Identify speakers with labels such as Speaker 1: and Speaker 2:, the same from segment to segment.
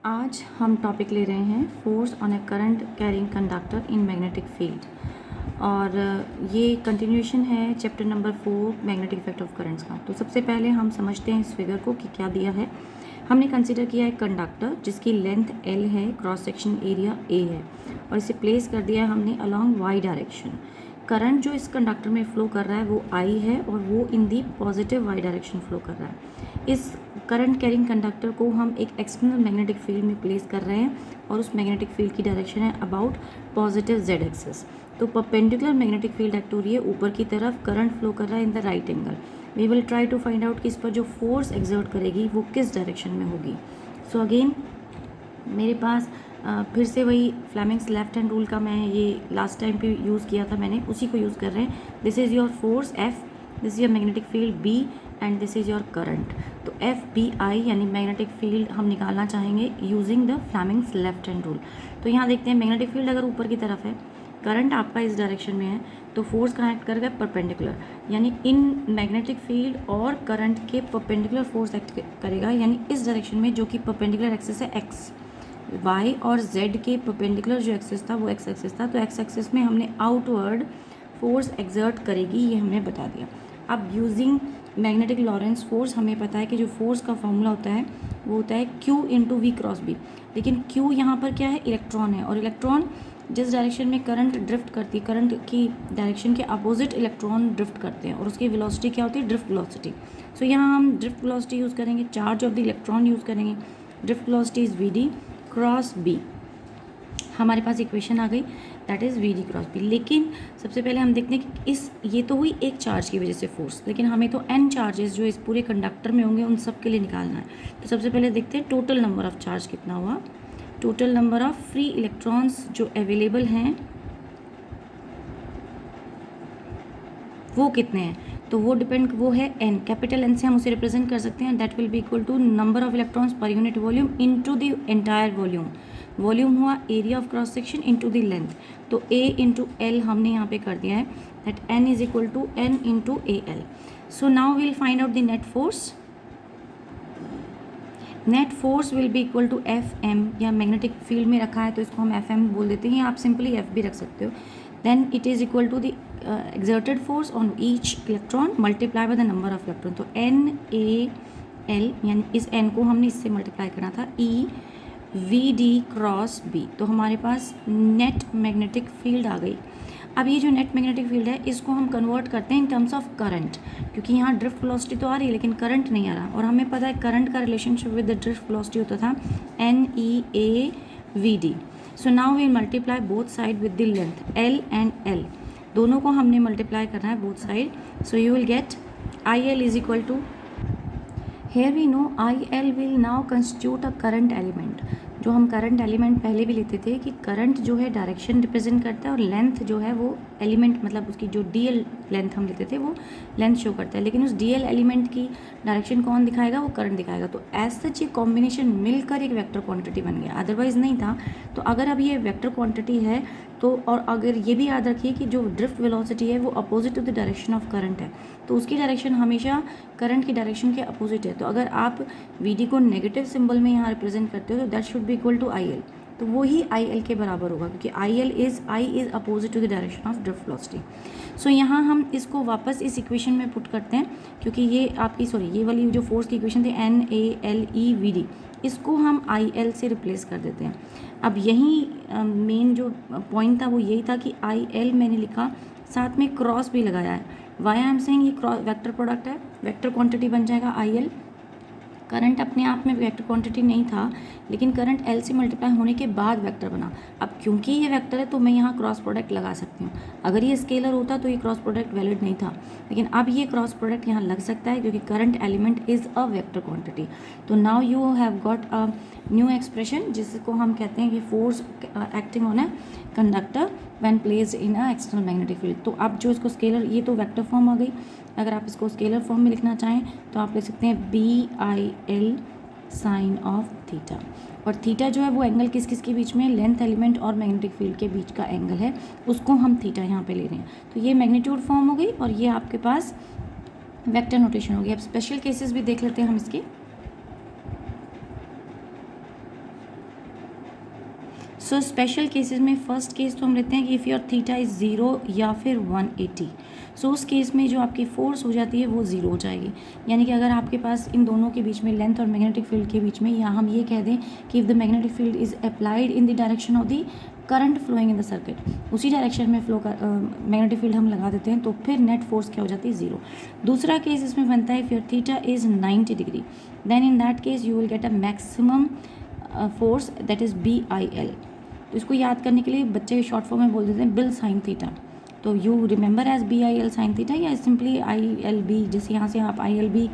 Speaker 1: आज हम टॉपिक ले रहे हैं force on A current carrying conductor in magnetic field और ये कंटिन्यूएशन है chapter number 4 magnetic effect of currents का। तो सबसे पहले हम समझते हैं इस फिगर को कि क्या दिया है। हमने कंसीडर किया है कंडक्टर जिसकी लेंथ L है, क्रॉस सेक्शन एरिया A है और इसे प्लेस कर दिया है हमने अलॉन्ग Y डायरेक्शन। करंट जो इस कंडक्टर में फ्लो कर रहा है वो I है और वो in the positive Y direction flow कर रहा है। इस करंट कैरिंग कंडक्टर को हम एक एक्सटर्नल मैग्नेटिक फील्ड में प्लेस कर रहे हैं और उस मैग्नेटिक फील्ड की डायरेक्शन है अबाउट पॉजिटिव Z एक्सिस। तो परपेंडिकुलर मैग्नेटिक फील्ड एक्ट हो रही है ऊपर की तरफ, करंट फ्लो कर रहा है in the right angle. We will try to find out कि इस पर जो फोर्स एक्सर्ट करेगी वो किस डायरेक्शन में होगी। सो अगेन मेरे पास फिर से वही फ्लेमिंग्स लेफ्ट हैंड रूल का मैं ये लास्ट टाइम पे यूज़ किया था, मैंने उसी को यूज़ कर रहे हैं। This is your force F, this is your magnetic field B and this is your current. तो FBI यानी मैग्नेटिक फील्ड हम निकालना चाहेंगे using the Fleming's left hand rule. तो यहाँ देखते हैं मैग्नेटिक फील्ड अगर ऊपर की तरफ है, करंट आपका इस डायरेक्शन में है, तो फोर्स कहाँ एक्ट करेगा? परपेंडिकुलर, यानी इन मैग्नेटिक फील्ड और करंट के परपेंडिकुलर फोर्स एक्ट करेगा, यानी इस डायरेक्शन में जो कि परपेंडिकुलर एक्सिस है X। Y और Z के परपेंडिकुलर जो एक्सिस था वो X एक्सिस था, तो X एक्सिस में हमने आउटवर्ड फोर्स एक्सर्ट करेगी, ये हमने बता दिया। अब यूजिंग मैग्नेटिक लॉरेंस फोर्स हमें पता है कि जो फोर्स का फॉर्मूला होता है वो होता है Q into V cross B. लेकिन Q यहाँ पर क्या है? इलेक्ट्रॉन है, और इलेक्ट्रॉन जिस डायरेक्शन में करंट ड्रिफ्ट करती है, करंट की डायरेक्शन के अपोजिट इलेक्ट्रॉन ड्रिफ्ट करते हैं और उसकी वेलोसिटी क्या होती है? Drift velocity. सो यहाँ हम ड्रिफ्ट वेलोसिटी यूज़ करेंगे, charge of the electron use करेंगे। Drift velocity is v d cross B. हमारे पास इक्वेशन आ गई, that is v d cross B. लेकिन सबसे पहले हम देखते हैं कि ये तो हुई एक चार्ज की वजह से फोर्स, लेकिन हमें तो n चार्जेस जो इस पूरे कंडक्टर में होंगे उन सब के लिए निकालना है। तो सबसे पहले देखते हैं टोटल नंबर ऑफ चार्ज कितना हुआ। Total number of free electrons जो अवेलेबल हैं वो कितने हैं? तो वो है n, कैपिटल N से हम उसे रिप्रेजेंट कर सकते हैं। That will be equal to number of electrons per unit volume into the entire volume. Volume हुआ area of cross section into the length, तो A इंटू L हमने यहाँ पे कर दिया है, that N is equal to N into AL। So now will find out the net force. Net force will be equal to FM, या magnetic field में रखा है तो इसको हम FM बोल देते हैं, या आप सिंपली F भी रख सकते हो। Then it is equal to the exerted force on each electron multiply by the number of electron। तो NaL, यानी इस N को हमने इससे मल्टीप्लाई करना था, EVD क्रॉस B। तो हमारे पास नेट मैग्नेटिक फील्ड आ गई। अब ये जो नेट मैग्नेटिक फील्ड है इसको हम कन्वर्ट करते हैं इन टर्म्स ऑफ करंट, क्योंकि यहाँ ड्रिफ्ट वेलोसिटी तो आ रही है लेकिन करंट नहीं आ रहा, और हमें पता है करंट का relationship with the drift velocity होता था NeAVD। So now we multiply both side with the length L and L, दोनों को हमने मल्टीप्लाई करना है both side. So you will get IL is equal to, here we know IL will now constitute a current element. जो हम current element पहले भी लेते थे कि करंट जो है डायरेक्शन रिप्रेजेंट करता है और लेंथ जो है वो एलिमेंट, मतलब उसकी जो DL लेंथ हम लेते थे वो लेंथ शो करता है, लेकिन उस DL एलिमेंट की डायरेक्शन कौन दिखाएगा? वो करंट दिखाएगा। तो एज सच ये कॉम्बिनेशन मिलकर एक वेक्टर क्वांटिटी बन गया, अदरवाइज नहीं था। तो अगर अब ये वेक्टर क्वांटिटी है तो, और अगर ये भी याद रखिए कि जो ड्रिफ्ट वेलोसिटी है वो opposite to the direction of current है, तो उसकी डायरेक्शन हमेशा करंट की डायरेक्शन के अपोजिट है। तो अगर आप VD को नेगेटिव सिंबल में यहाँ रिप्रेजेंट करते हो तो that should be equal to IL, तो वो ही IL के बराबर होगा, क्योंकि I is opposite to the direction of drift velocity. So यहाँ हम इसको वापस इस इक्वेशन में पुट करते हैं, क्योंकि ये आपकी ये वाली जो फोर्स की इक्वेशन थी NaLeVD, इसको हम IL से रिप्लेस कर देते हैं। अब यही मेन जो पॉइंट था वो यही था कि IL मैंने लिखा, साथ में क्रॉस भी लगाया है। वाई आई एम सेइंग ये क्रॉस वेक्टर प्रोडक्ट है, वेक्टर क्वांटिटी बन जाएगा IL। करंट अपने आप में वेक्टर क्वांटिटी नहीं था, लेकिन करंट L से मल्टीप्लाई होने के बाद वेक्टर बना। अब क्योंकि ये वेक्टर है तो मैं यहाँ क्रॉस प्रोडक्ट लगा सकती हूँ। अगर ये स्केलर होता तो ये क्रॉस प्रोडक्ट वैलिड नहीं था, लेकिन अब ये क्रॉस प्रोडक्ट यहाँ लग सकता है क्योंकि current element is a vector quantity. तो now you have got a new expression जिसको हम कहते हैं कि force acting on a conductor when placed in a external magnetic field. तो अब जो इसको स्केलर, ये तो वेक्टर फॉर्म आ गई, अगर आप इसको स्केलर फॉर्म में लिखना चाहें तो आप लिख सकते हैं BIL साइन ऑफ थीटा। और थीटा जो है वो एंगल किस किस के बीच में? लेंथ एलिमेंट और मैग्नेटिक फील्ड के बीच का एंगल है, उसको हम थीटा यहाँ पे ले रहे हैं। तो ये मैग्नीट्यूड फॉर्म हो गई और ये आपके पास वेक्टर नोटेशन हो गई। अब स्पेशल केसेस भी देख लेते हैं हम इसके। सो स्पेशल केसेस में फर्स्ट केस तो हम लेते हैं कि इफ़ योर थीटा इज़ 0 या फिर 180, सो उस केस में जो आपकी फोर्स हो जाती है वो 0 हो जाएगी। यानी कि अगर आपके पास इन दोनों के बीच में, लेंथ और मैग्नेटिक फील्ड के बीच में, या हम ये कह दें कि if the magnetic field is applied in the direction of the current flowing in the circuit, उसी डायरेक्शन में फ्लो का मैग्नेटिक फील्ड हम लगा देते हैं, तो फिर नेट फोर्स क्या हो जाती है 0। दूसरा केस इसमें बनता है if your theta is 90 degree, then in that case you will get a maximum force that is BIL। तो इसको याद करने के लिए बच्चे शॉर्ट फॉर्म में बोल देते हैं बिल साइन थीटा, तो you remember as BIL sine theta या सिंपली ILB, जैसे यहाँ से आप ILB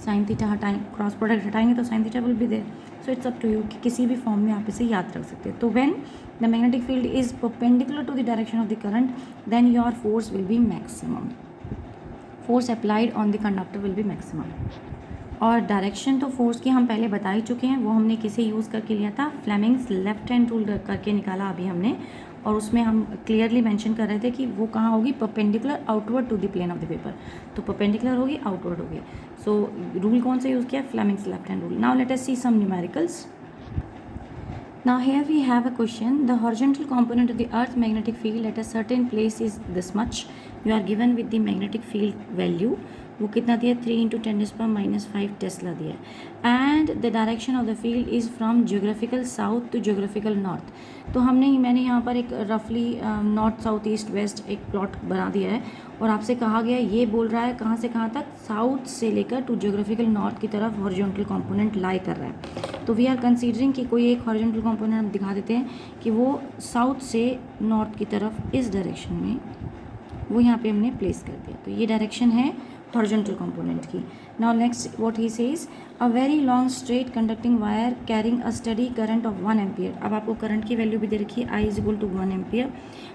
Speaker 1: साइन थीटा हटाएं, क्रॉस प्रोडक्ट हटाएंगे तो sine theta will be there. So it's up to you कि किसी भी फॉर्म में आप इसे याद रख सकते हैं। तो when the magnetic field is perpendicular to the direction of the current, then your force will be maximum, force applied on the conductor will be maximum. और डायरेक्शन तो फोर्स की हम पहले बता ही चुके हैं, वो हमने किसे यूज़ करके लिया था, फ्लेमिंग्स लेफ्ट हैंड रूल करके निकाला अभी हमने, और उसमें हम क्लियरली मेंशन कर रहे थे कि वो कहाँ होगी, perpendicular outward to the plane of the paper, तो परपेंडिकुलर होगी, आउटवर्ड होगी। सो रूल कौन सा यूज़ किया, Fleming's left hand rule. Now let us see some numericals. Now here we have a question. The horizontal component of the Earth's magnetic field at a certain place is this much. You are given with the magnetic field value. वो कितना दिया, 3 × 10⁻⁵ tesla दिया है। And the direction of the field is from geographical south to geographical north. तो मैंने यहाँ पर एक रफली नॉर्थ साउथ ईस्ट वेस्ट एक प्लॉट बना दिया है, और आपसे कहा गया, ये बोल रहा है कहाँ से कहाँ तक, साउथ से लेकर टू जियोग्राफिकल नॉर्थ की तरफ हॉरिजॉन्टल कंपोनेंट लाई कर रहा है। तो वी आर कंसीडरिंग कि कोई एक हॉरिजॉन्टल कंपोनेंट हम दिखा देते हैं कि वो साउथ से नॉर्थ की तरफ इस डायरेक्शन में, वो यहाँ पे हमने प्लेस कर दिया। तो ये डायरेक्शन है हॉरिजॉन्टल कंपोनेंट की। Now next what he says, a very long straight conducting wire carrying a study current of 1 ampere. अब आपको करंट की वैल्यू भी दे रखी है, I = 1 ampere.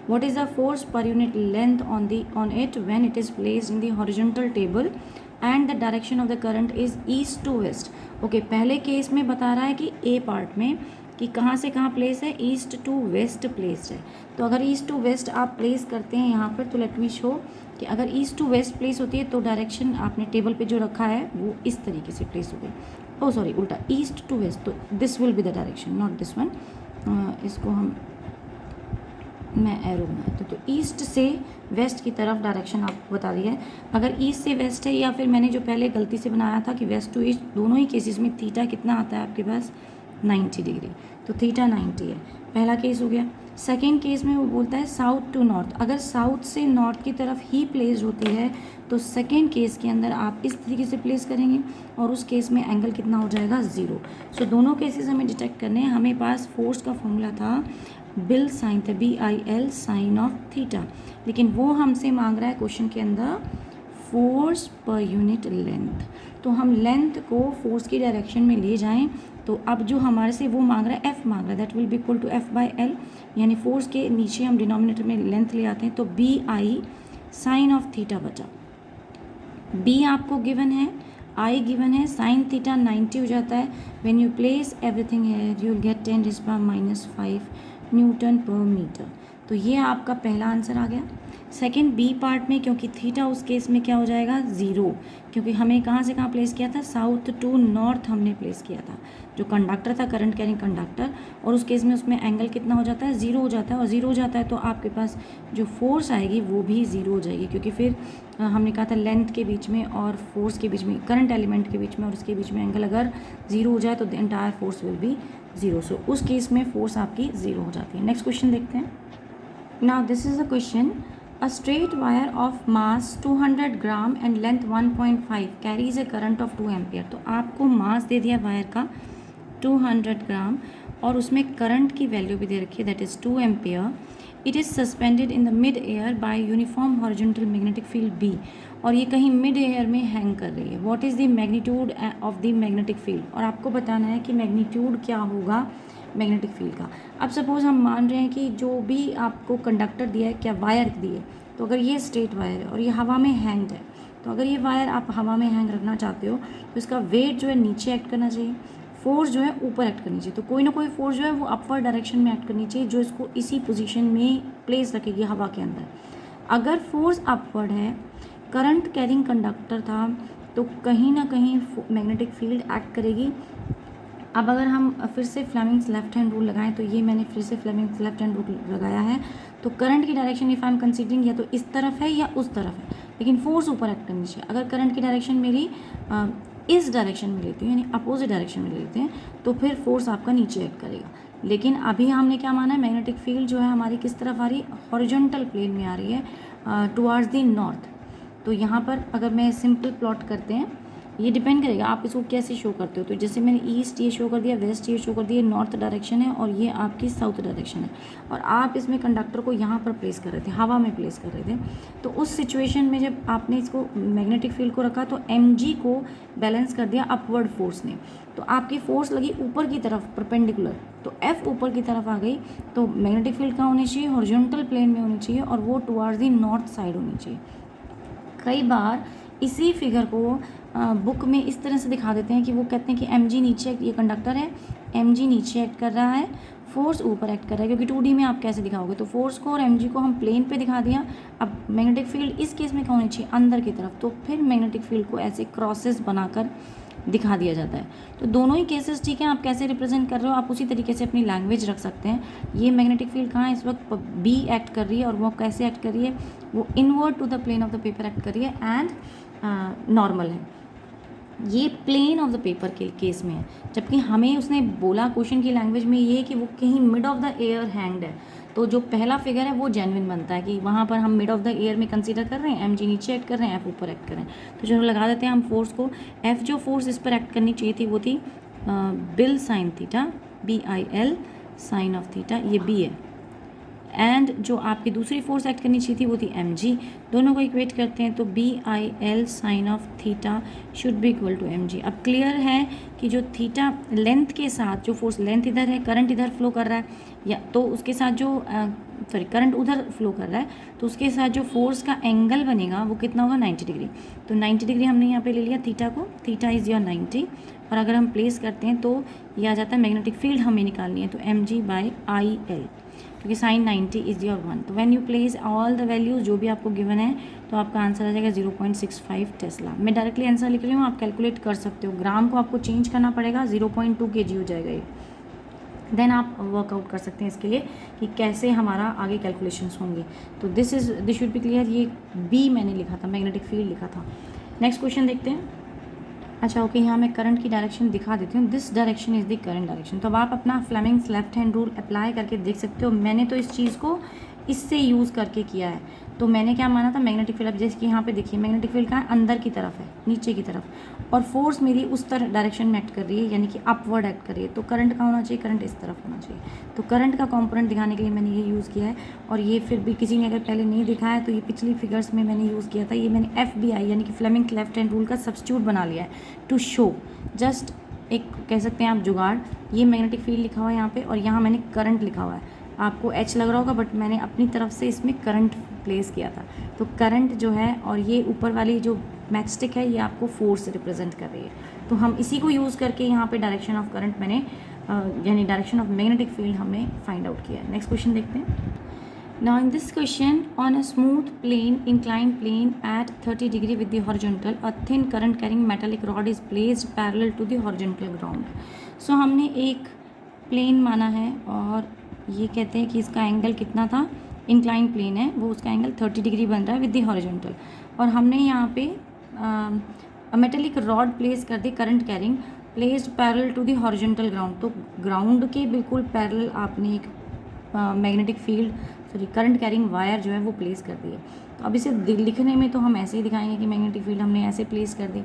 Speaker 1: What is the force per unit length on it when it is placed in the horizontal table and the direction of the current is east to west. Okay, पहले case में बता रहा है कि ए part में कि कहाँ से कहाँ प्लेस है, ईस्ट टू वेस्ट प्लेस्ड है। तो अगर ईस्ट टू वेस्ट आप प्लेस करते हैं यहाँ पर, तो लेट मी शो कि अगर ईस्ट टू वेस्ट प्लेस होती है तो डायरेक्शन आपने टेबल पे जो रखा है वो इस तरीके से प्लेस हो गई, ओ सॉरी उल्टा, ईस्ट टू वेस्ट, तो this will be the direction, not this one. इसको मैं एरो बनाया तो ईस्ट से वेस्ट की तरफ डायरेक्शन आपको बता दिया है। अगर ईस्ट से वेस्ट है, या फिर मैंने जो पहले गलती से बनाया था कि वेस्ट टू ईस्ट, दोनों ही केसेस में थीटा कितना आता है आपके पास, 90 डिग्री, तो थीटा 90 है, पहला केस हो गया। सेकेंड केस में वो बोलता है साउथ टू नॉर्थ, अगर साउथ से नॉर्थ की तरफ ही प्लेस होती है तो सेकेंड केस के अंदर आप इस तरीके से प्लेस करेंगे, और उस केस में एंगल कितना हो जाएगा, 0। सो दोनों केसेस हमें डिटेक्ट करने हैं। हमें पास फोर्स का फॉर्मूला था बिल साइन था, BIL साइन ऑफ थीटा, लेकिन वो हमसे मांग रहा है क्वेश्चन के अंदर फोर्स पर यूनिट लेंथ। तो हम लेंथ को फोर्स की डायरेक्शन में ले जाएं, तो अब जो हमारे से वो मांग रहा है, F मांग रहा है, that will be equal to F/L, यानी फोर्स के नीचे हम डिनोमिनेटर में लेंथ ले आते हैं, तो BI साइन ऑफ थीटा बचा। B आपको गिवन है, I गिवन है, साइन थीटा 90 हो जाता है। When you place everything here you will gate 10⁻⁵ Newton पर मीटर। तो ये आपका पहला आंसर आ गया। सेकेंड बी पार्ट में, क्योंकि थीटा उस केस में क्या हो जाएगा, 0, क्योंकि हमें कहाँ से कहाँ प्लेस किया था, साउथ टू नॉर्थ हमने प्लेस किया था, जो कंडक्टर था, करंट कैरिंग कंडक्टर, और उस केस में उसमें एंगल कितना हो जाता है, 0 हो जाता है, और 0 हो जाता है तो आपके पास जो फोर्स आएगी वो भी 0 हो जाएगी, क्योंकि फिर हमने कहा था लेंथ के बीच में और फोर्स के बीच में, करंट एलिमेंट के बीच में और उसके बीच में एंगल अगर 0 हो जाए तो the entire force will B 0। सो उस केस में फोर्स आपकी 0 हो जाती है। नेक्स्ट क्वेश्चन देखते हैं। Now this is a question, a straight wire of mass 200 gram and length 1.5 carries a current of 2 ampere. तो आपको मास दे दिया वायर का 200 ग्राम, और उसमें करंट की वैल्यू भी दे रखी है, that is 2 ampere. It is suspended in the mid air by uniform horizontal magnetic field B, और ये कहीं मिड एयर में हैंग कर रही है। What is the magnitude of the magnetic field, और आपको बताना है कि मैग्नीट्यूड क्या होगा मैग्नेटिक फील्ड का। अब सपोज हम मान रहे हैं कि जो भी आपको कंडक्टर दिया है, क्या वायर दी है, तो अगर ये स्ट्रेट वायर है और ये हवा में हैंग्ड है, तो अगर ये वायर आप हवा में हैंग रखना चाहते हो तो इसका वेट जो है नीचे एक्ट करना चाहिए, फोर्स जो है ऊपर एक्ट करनी चाहिए। तो कोई ना कोई फोर्स जो है वो अपवर्ड डायरेक्शन में एक्ट करनी चाहिए, जो इसको इसी पोजीशन में प्लेस रखेगी हवा के अंदर। अगर फोर्स अपवर्ड है, करंट कैरिंग कंडक्टर था, तो कहीं ना कहीं मैग्नेटिक फील्ड एक्ट करेगी अब अगर हम फिर से फ्लेमिंग्स लेफ्ट हैंड रूल लगाएं, तो ये मैंने फिर से फ्लेमिंग्स लेफ्ट हैंड रूल लगाया है। तो करंट की direction if I am considering या तो इस तरफ है या उस तरफ है, लेकिन फोर्स ऊपर एक्ट करनी चाहिए। अगर करंट की डायरेक्शन मेरी इस डायरेक्शन में लेती हूँ, यानी अपोजिट डायरेक्शन में लेते हैं, तो फिर फोर्स आपका नीचे एक्ट करेगा। लेकिन अभी हमने क्या माना है, मैग्नेटिक फील्ड जो है हमारी किस तरफ आ रही है, हॉरिजॉन्टल प्लेन में आ रही है, टुवार्ड्स द नॉर्थ। तो यहाँ पर अगर मैं सिंपल प्लॉट करते हैं, ये डिपेंड करेगा आप इसको कैसे शो करते हो। तो जैसे मैंने ईस्ट ये शो कर दिया, वेस्ट ये शो कर दिया, नॉर्थ डायरेक्शन है और ये आपकी साउथ डायरेक्शन है, और आप इसमें कंडक्टर को यहाँ पर प्लेस कर रहे थे, हवा में प्लेस कर रहे थे। तो उस सिचुएशन में जब आपने इसको मैग्नेटिक फील्ड को रखा, तो mg को बैलेंस कर दिया अपवर्ड फोर्स ने। तो आपकी फोर्स लगी ऊपर की तरफ परपेंडिकुलर, तो F ऊपर की तरफ आ गई। तो मैग्नेटिक फील्ड कहाँ होनी चाहिए, हॉरिजॉन्टल प्लेन में होनी चाहिए, और वो टुवार्ड्स द नॉर्थ साइड होनी चाहिए। कई बार इसी फिगर को बुक में इस तरह से दिखा देते हैं कि वो कहते हैं कि mg नीचे, ये कंडक्टर है, mg नीचे एक्ट कर रहा है, फोर्स ऊपर एक्ट कर रहा है, क्योंकि 2D में आप कैसे दिखाओगे, तो फोर्स को और mg को हम प्लेन पे दिखा दिया। अब मैग्नेटिक फील्ड इस केस में क्या होनी चाहिए, अंदर की तरफ, तो फिर मैग्नेटिक फील्ड को ऐसे क्रॉसेस बनाकर दिखा दिया जाता है। तो दोनों ही केसेस ठीक है, आप कैसे रिप्रेजेंट कर रहे हो, आप उसी तरीके से अपनी लैंग्वेज रख सकते हैं। ये मैग्नेटिक फील्ड कहाँ है इस वक्त, बी एक्ट कर रही है, और वो कैसे एक्ट कर रही है, वो inward to the plane of the paper act कर रही है, एंड नॉर्मल है। ये प्लेन ऑफ द पेपर के केस में है, जबकि हमें उसने बोला क्वेश्चन की लैंग्वेज में ये कि वो कहीं mid of the air hanged है। तो जो पहला फिगर है वो जेन्युइन बनता है कि वहाँ पर हम मिड ऑफ द एयर में कंसीडर कर रहे हैं, mg नीचे एक्ट कर रहे हैं, f ऊपर एक्ट कर रहे हैं। तो जो लगा देते हैं हम फोर्स को, f जो फोर्स इस पर एक्ट करनी चाहिए थी वो थी BIL sine theta, BIL sine of theta, ये b है। एंड जो आपकी दूसरी फोर्स एक्ट करनी चाहिए थी वो थी mg। दोनों को इक्वेट करते हैं तो BIL sine of theta should be equal to mg। अब क्लियर है कि जो थीटा लेंथ के साथ, जो फोर्स लेंथ इधर है, करंट इधर फ्लो कर रहा है, या तो उसके साथ जो करंट उधर फ्लो कर रहा है, तो उसके साथ जो फोर्स का एंगल बनेगा वो कितना होगा, 90 डिग्री। तो 90 डिग्री हमने यहाँ पे ले लिया थीटा को, थीटा इज़ योर 90, और अगर हम प्लेस करते हैं तो ये आ जाता है मैग्नेटिक फील्ड हमें निकालनी है, तो mg/IL, क्योंकि साइन 90 इज योर 1। तो when you place all the values जो भी आपको गिवन है, तो आपका आंसर आ जाएगा 0.65 टेस्ला। मैं डायरेक्टली आंसर लिख रही हूँ, आप कैलकुलेट कर सकते हो। ग्राम को आपको चेंज करना पड़ेगा, 0.2 kg हो जाएगा ये। देन आप वर्कआउट कर सकते हैं इसके लिए कि कैसे हमारा आगे कैलकुलेशंस होंगी। तो दिस शुड बी क्लियर। ये बी मैंने लिखा था, मैग्नेटिक फील्ड लिखा था। नेक्स्ट क्वेश्चन देखते हैं। अच्छा ओके, यहाँ मैं करंट की डायरेक्शन दिखा देती हूँ। This direction is the current direction. तो अब आप अपना Fleming's left hand rule apply करके देख सकते हो। मैंने तो इस चीज़ को इससे यूज़ करके किया है। तो मैंने क्या माना था, मैग्नेटिक फील्ड, अब जैसे कि यहाँ पे देखिए मैग्नेटिक फील्ड कहाँ है, अंदर की तरफ है, नीचे की तरफ, और फोर्स मेरी उस तरह डायरेक्शन में एक्ट कर रही है, यानी कि अपवर्ड एक्ट कर रही है। तो करंट कहाँ होना चाहिए, करंट इस तरफ होना चाहिए। तो करंट का कॉम्पोनेंट दिखाने के लिए मैंने ये यूज़ किया है। और ये फिर भी किसी ने अगर पहले नहीं दिखाया है तो ये पिछली फिगर्स में मैंने यूज़ किया था। ये मैंने FBI यानी कि फ्लेमिंग लेफ्ट हैंड रूल का सब्स्टिट्यूट बना लिया है टू शो, जस्ट एक कह सकते हैं आप जुगाड़। ये मैग्नेटिक फील्ड लिखा हुआ है यहाँ पे, और यहाँ मैंने करंट लिखा हुआ है। आपको H लग रहा होगा, बट मैंने अपनी तरफ से इसमें करंट प्लेस किया था। तो करंट जो है, और ये ऊपर वाली जो मैच स्टिक है, ये आपको फोर्स रिप्रेजेंट कर रही है। तो हम इसी को यूज़ करके यहाँ पे डायरेक्शन ऑफ करंट मैंने यानी डायरेक्शन ऑफ मैग्नेटिक फील्ड हमने फाइंड आउट किया है। नेक्स्ट क्वेश्चन देखते हैं। Now in this question, on a smooth plane, inclined plane at 30 degree with the horizontal, a thin current carrying metallic rod is placed parallel to the horizontal ground. So हमने एक plane माना है, और ये कहते हैं कि इसका एंगल कितना था, इंक्लाइन प्लेन है, वो उसका एंगल 30 डिग्री बन रहा है विद द हॉरिजॉन्टल। और हमने यहाँ पे मेटेलिक रॉड प्लेस कर दी, current carrying, placed parallel to the horizontal ground. तो ग्राउंड के बिल्कुल पैरेलल आपने एक magnetic field current carrying wire जो है वो प्लेस कर दी है। तो अब इसे लिखने में तो हम ऐसे ही दिखाएंगे कि मैग्नेटिक फील्ड हमने ऐसे प्लेस कर दी,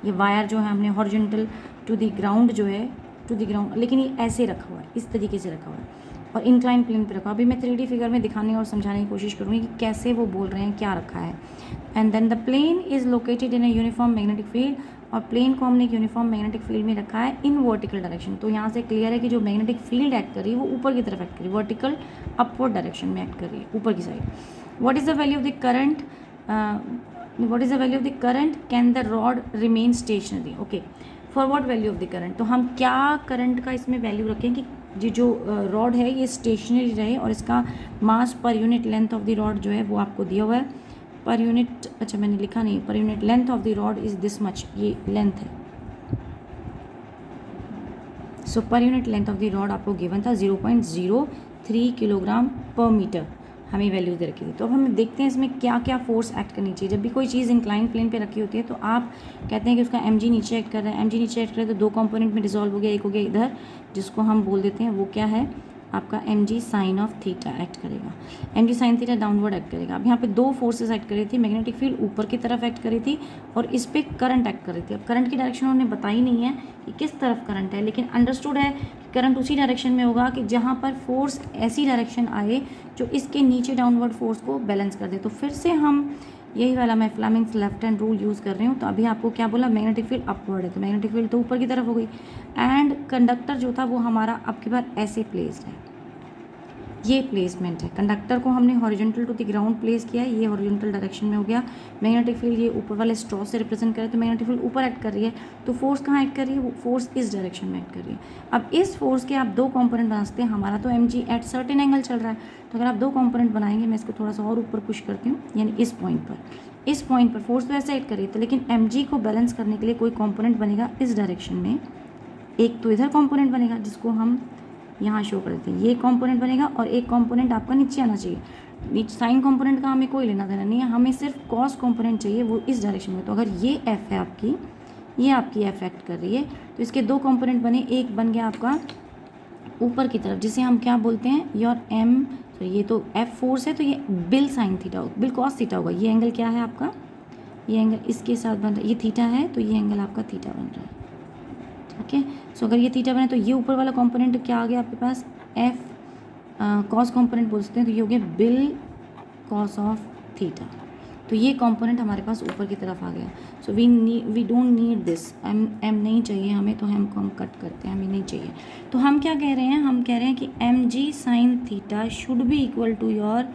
Speaker 1: ये वायर जो है हमने हॉरिजॉन्टल टू द ग्राउंड जो है, टू द ग्राउंड, लेकिन ये ऐसे रखा हुआ है, इस तरीके से रखा हुआ है, और इंक्लाइन प्लेन पे रखा। अभी मैं 3D फिगर में दिखाने और समझाने की कोशिश करूँगी कि कैसे वो बोल रहे हैं, क्या रखा है। And then the plane is located in a uniform magnetic field, और प्लेन को हमने एक यूनिफॉर्म मैग्नेटिक फील्ड में रखा है इन वर्टिकल डायरेक्शन। तो यहाँ से क्लियर है कि जो मैग्नेटिक फील्ड एक्ट कर रही है वो ऊपर की तरफ एक्ट कर रही है, वर्टिकल अपवर्ड डायरेक्शन में एक्ट कर रही है, ऊपर की side. What is the value of the current, what is the value of the current, can the rod remain stationery. Okay, for what value of the current, तो हम क्या current का इसमें वैल्यू रखें कि जो रॉड है ये स्टेशनरी रहे, और इसका mass per unit length of the rod जो है वो आपको दिया हुआ है पर यूनिट, अच्छा मैंने लिखा नहीं, per unit length of the rod is this much, ये लेंथ है, so per unit length of the rod आपको गिवन था 0.03 किलोग्राम पर मीटर, हमें वैल्यू दे रखी थी। तो अब हम देखते हैं इसमें क्या क्या फोर्स एक्ट करनी चाहिए। जब भी कोई चीज़ इंक्लाइन प्लेन पे रखी होती है तो आप कहते हैं कि उसका mg नीचे एक्ट कर रहा है, mg नीचे एक्ट कर रहा है तो 2 कंपोनेंट में डिसॉल्व हो गया, एक हो गया इधर जिसको हम बोल देते हैं वो क्या है आपका mg sine of theta act करेगा, mg sine theta downward act करेगा। अब यहाँ पे 2 फोर्सेस एक्ट कर रही थी, मैग्नेटिक फील्ड ऊपर की तरफ एक्ट कर रही थी और इस पर करंट एक्ट कर रही थी। अब करंट की डायरेक्शन उन्होंने बताई नहीं है कि किस तरफ करंट है, लेकिन अंडरस्टूड है कि करंट उसी डायरेक्शन में होगा कि जहाँ पर फोर्स ऐसी डायरेक्शन आए जो इसके नीचे डाउनवर्ड फोर्स को बैलेंस कर दे। तो फिर से हम यही वाला मैं Fleming's left hand rule use कर रही हूँ। तो अभी आपको क्या बोला, मैग्नेटिक फील्ड अपवर्ड है तो मैग्नेटिक फील्ड तो ऊपर की तरफ हो गई, एंड कंडक्टर जो था वो हमारा अब की बार ऐसे प्लेस्ड है, ये प्लेसमेंट है। कंडक्टर को हमने horizontal to the ground place किया है, ये हॉरिजॉन्टल डायरेक्शन में हो गया। मैग्नेटिक फील्ड ये ऊपर वाले स्ट्रॉ से रिप्रेजेंट करे तो मैग्नेटिक फील्ड ऊपर एक्ट कर रही है, तो फोर्स कहाँ एक्ट कर रही है, वो फोर्स इस डायरेक्शन में एक्ट कर रही है। अब इस फोर्स के आप 2 कंपोनेंट बना सकते हैं। हमारा तो mg एट सर्टेन एंगल चल रहा है, तो अगर आप 2 कंपोनेंट बनाएंगे, मैं इसको थोड़ा सा और ऊपर पुश करती हूँ, यानी इस पॉइंट पर फोर्स तो ऐसे एक्ट कर रही है, तो लेकिन mg को बैलेंस करने के लिए कोई कंपोनेंट बनेगा इस डायरेक्शन में, एक तो इधर कंपोनेंट बनेगा जिसको हम यहाँ शो कर देते हैं, ये कंपोनेंट बनेगा और एक कंपोनेंट आपका नीचे आना चाहिए। नीचे साइन कंपोनेंट का हमें कोई लेना देना नहीं है, हमें सिर्फ कॉस कंपोनेंट चाहिए, वो इस डायरेक्शन में। तो अगर ये एफ है आपकी, ये आपकी एफ एक्ट कर रही है, तो इसके 2 कंपोनेंट बने, एक बन गया आपका ऊपर की तरफ जिसे हम क्या बोलते हैं योर एम, तो ये तो एफ फोर्स है तो ये बिल साइन थीटा होगा, बिल कॉस थीटा होगा। ये एंगल क्या है आपका, ये एंगल इसके साथ बन रहा है, ये थीटा है तो ये एंगल आपका थीटा बन रहा है, ठीक है। सो अगर ये थीटा बने तो ये ऊपर वाला कंपोनेंट क्या आ गया आपके पास, एफ कॉस कंपोनेंट बोल सकते हैं, तो ये हो गया बिल कॉस ऑफ थीटा। तो ये कंपोनेंट हमारे पास ऊपर की तरफ आ गया। So we don't need this, M नहीं चाहिए हमें, तो हम कट करते हैं, हमें नहीं चाहिए। तो हम क्या कह रहे हैं, हम कह रहे हैं कि mg sine theta should be equal to your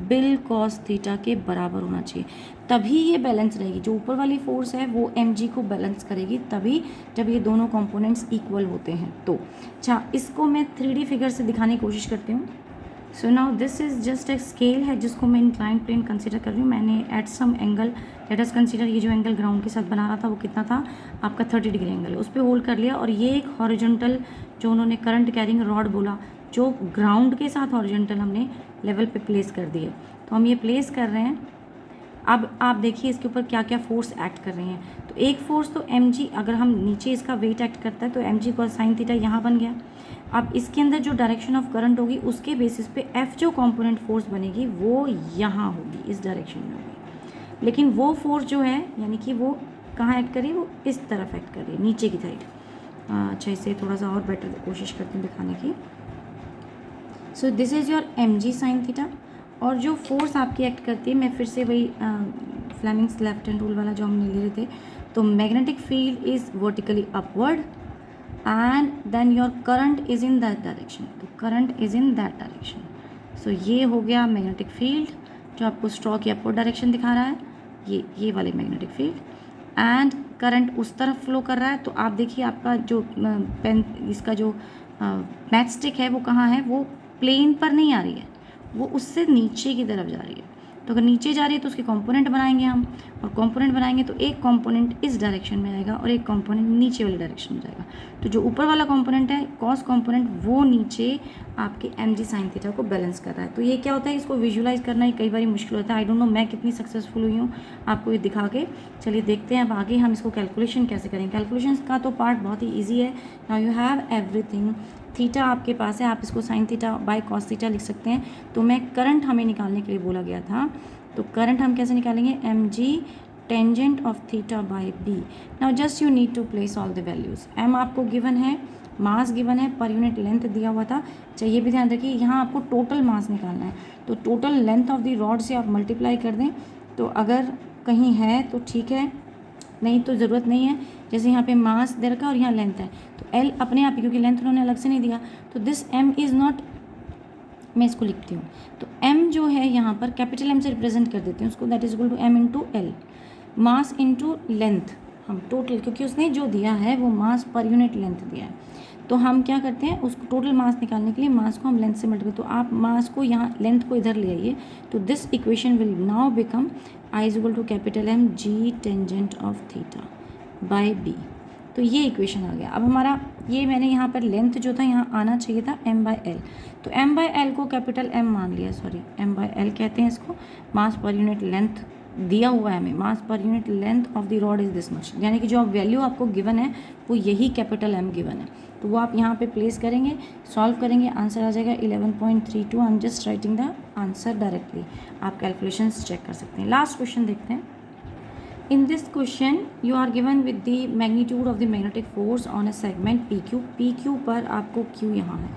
Speaker 1: BIL cos theta के बराबर होना चाहिए, तभी ये बैलेंस रहेगी। जो ऊपर वाली फोर्स है वो mg को बैलेंस करेगी तभी, जब ये दोनों कंपोनेंट्स इक्वल होते हैं। तो अच्छा, इसको मैं 3D फिगर से दिखाने की कोशिश करती हूँ। So now this is just एक स्केल है जिसको मैं इंक्लाइन प्लेन कंसीडर कर रही हूँ। मैंने at some angle, let us consider, ये जो एंगल ग्राउंड के साथ बना रहा था वो कितना था आपका 30 डिग्री एंगल, उस पर होल्ड कर लिया। और ये एक हॉरिजॉन्टल जो उन्होंने करंट कैरिंग रॉड बोला, जो ग्राउंड के साथ हॉरिजॉन्टल हमने लेवल पे प्लेस कर दिए। तो हम ये प्लेस कर रहे हैं। अब आप देखिए इसके ऊपर क्या क्या फोर्स एक्ट कर रही हैं। तो एक फोर्स तो mg, अगर हम नीचे इसका वेट एक्ट करता है तो mg को साइन थीटा यहाँ बन गया। अब इसके अंदर जो डायरेक्शन ऑफ करंट होगी उसके बेसिस पे f जो कंपोनेंट फोर्स बनेगी वो यहाँ होगी, इस डायरेक्शन में होगी। लेकिन वो फोर्स जो है यानी कि वो कहाँ एक्ट कर रही है, वो इस तरफ एक्ट कर रही है, नीचे की साइड। अच्छा, इसे थोड़ा सा और बेटर कोशिश करती हूँ दिखाने की। So this is your mg sine theta. और जो फोर्स आपकी एक्ट करती है, मैं फिर से वही फ्लेमिंग्स लेफ्ट हैंड रूल वाला जो हमने ले रहे थे, तो magnetic field is vertically upward and then your current is in that direction, तो current is in that direction. So ये हो गया मैग्नेटिक फील्ड जो आपको स्ट्रॉ की अपवर्ड डायरेक्शन दिखा रहा है, ये वाले मैग्नेटिक फील्ड, एंड करंट उस तरफ फ्लो कर रहा है। तो आप देखिए आपका जो पेन, इसका जो मैच स्टिक है वो कहाँ है, वो प्लेन पर नहीं आ रही है, वो उससे नीचे की तरफ जा रही है। तो अगर नीचे जा रही है तो उसके कंपोनेंट बनाएंगे हम, और कंपोनेंट बनाएंगे तो एक कंपोनेंट इस डायरेक्शन में आएगा और एक कंपोनेंट नीचे वाले डायरेक्शन में जाएगा। तो जो ऊपर वाला कंपोनेंट है कॉस कंपोनेंट, वो नीचे आपके mg साइन थीटा को बैलेंस कर रहा है। तो ये क्या होता है, इसको विजुलाइज करना ही कई बार मुश्किल होता है। आई डोंट नो मैं कितनी सक्सेसफुल हुई हूँ आपको ये दिखा के। चलिए देखते हैं अब आगे हम इसको कैलकुलेशन कैसे करें। कैलकुलेशन का तो पार्ट बहुत ही ईजी है। Now you have everything, theta आपके पास है, आप इसको sine theta by cos theta लिख सकते हैं। तो मैं करंट हमें निकालने के लिए बोला गया था, तो करंट हम कैसे निकालेंगे, mg tangent of theta by b। Now just you need to place all the values. m आपको गिवन है, मास गिवन है, पर यूनिट लेंथ दिया हुआ था। चाहिए भी ध्यान रखिए यहाँ आपको टोटल मास निकालना है, तो total length of the rod से आप मल्टीप्लाई कर दें। तो अगर कहीं है तो ठीक है, नहीं तो ज़रूरत नहीं है। जैसे यहाँ पे मास दे रखा है और यहाँ लेंथ है, तो L अपने आप ही, क्योंकि लेंथ उन्होंने अलग से नहीं दिया, तो दिस M इज़ नॉट, मैं इसको लिखती हूँ। तो M जो है यहाँ पर कैपिटल M से रिप्रेजेंट कर देते हैं उसको, that is equal to M into L, mass into length. हम टोटल, क्योंकि उसने जो दिया है वो मास पर यूनिट लेंथ दिया है, तो हम क्या करते हैं उसको टोटल मास निकालने के लिए मास को हम लेंथ से मल्टीप्लाई, तो आप मास को यहाँ लेंथ को इधर ले आइए। तो this equation will now become I is equal to capital M g tangent of theta by b। तो ये इक्वेशन आ गया। अब हमारा ये मैंने यहाँ पर लेंथ जो था यहाँ आना चाहिए था m/l, तो m/l को कैपिटल M मान लिया, सॉरी m/l कहते हैं इसको, मास पर यूनिट लेंथ दिया हुआ है हमें, mass per unit length of the rod is this much, यानी कि जो वैल्यू आपको गिवन है वो यही कैपिटल M गिवन है। तो वो आप यहाँ पे प्लेस करेंगे, सॉल्व करेंगे, आंसर आ जाएगा 11.32। I am just writing the answer directly, आप कैलकुलेशंस चेक कर सकते हैं। लास्ट क्वेश्चन देखते हैं। In this question you are given with the magnitude of the magnetic force on a segment PQ। PQ पर आपको Q यहाँ है,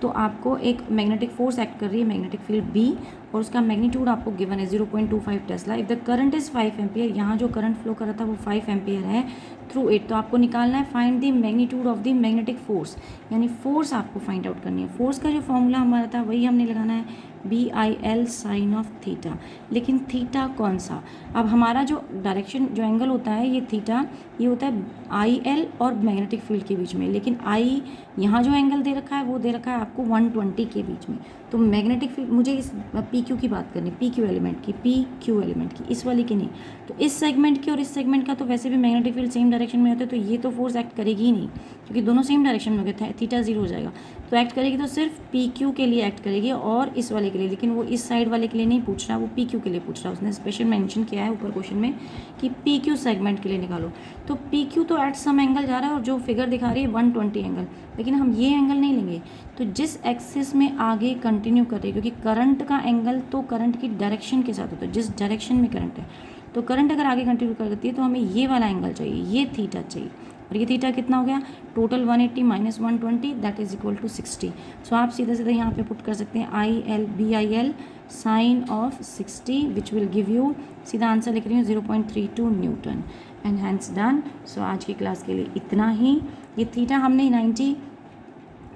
Speaker 1: तो आपको एक मैग्नेटिक फोर्स एक्ट कर रही है, मैग्नेटिक फील्ड B, और उसका मैग्नीट्यूड आपको गिवन है 0.25 Tesla. If the current is 5 ampere, यहाँ जो करंट फ्लो कर रहा था वो 5 एम्पियर है थ्रू इट, तो आपको निकालना है find the magnitude of the magnetic force, यानी फोर्स आपको फाइंड आउट करनी है। फोर्स का जो फॉर्मूला हमारा था वही हमने लगाना है, BIL साइन ऑफ थीटा। लेकिन थीटा कौन सा? अब हमारा जो डायरेक्शन, जो एंगल होता है ये थीटा, ये होता है IL और मैग्नेटिक फील्ड के बीच में, लेकिन I यहाँ जो एंगल दे रखा है वो दे रखा है आपको 120 के बीच में। तो मैग्नेटिक फील्ड, मुझे इस PQ की बात करनी, PQ एलिमेंट की, PQ एलिमेंट की, इस वाली की नहीं। तो इस सेगमेंट की और इस सेगमेंट का तो वैसे भी मैग्नेटिक फील्ड सेम डायरेक्शन में होता है, तो ये तो फोर्स एक्ट करेगी ही नहीं, क्योंकि दोनों सेम डायरेक्शन में हो गए, थीटा 0 हो जाएगा। तो एक्ट करेगी तो सिर्फ PQ के लिए एक्ट करेगी और इस वाले के लिए, लेकिन वो इस साइड वाले के लिए नहीं पूछ रहा, वो PQ के लिए पूछ रहा है। उसने स्पेशल मेंशन किया है ऊपर क्वेश्चन में कि PQ सेगमेंट के लिए निकालो। तो PQ तो एट सम एंगल जा रहा है और जो फिगर दिखा रही है 120 एंगल, लेकिन हम ये एंगल नहीं लेंगे। तो जिस एक्सिस में आगे कंटिन्यू कर रही है, क्योंकि करंट का एंगल तो करंट की डायरेक्शन के साथ होता है, जिस डायरेक्शन में करंट है, तो करंट अगर आगे कंटिन्यू करती है तो हमें ये वाला एंगल चाहिए, ये थीटा चाहिए। और ये थीटा कितना हो गया? Total 180 minus 120 that is equal to 60। सो आप सीधा सीधा यहाँ पे पुट कर सकते हैं BIL sine of 60 which will give you, सीधा आंसर लिख रही हूँ 0.32 न्यूटन एंड हैंड्स डन। सो आज की क्लास के लिए इतना ही। ये थीटा हमने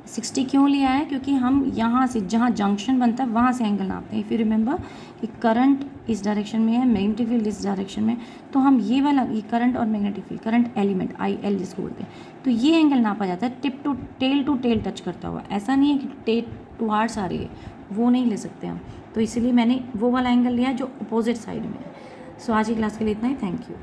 Speaker 1: 60 क्यों लिया है? क्योंकि हम यहाँ से जहाँ जंक्शन बनता है वहाँ से एंगल नापते हैं। इफ़ यू रिमेंबर कि करंट इस डायरेक्शन में है, मैग्नेटिक फील्ड इस डायरेक्शन में, तो हम ये वाला, ये करंट और magnetic field, current element IL जिसको बोलते हैं, तो ये एंगल नापा जाता है टिप टू टेल टच करता हुआ। ऐसा नहीं है कि टेल टू आर्ट्स आ रही है, वो नहीं ले सकते हम। तो इसलिए मैंने वो वाला एंगल लिया जो अपोजिट साइड में है। सो आज की क्लास के लिए इतना ही। Thank you.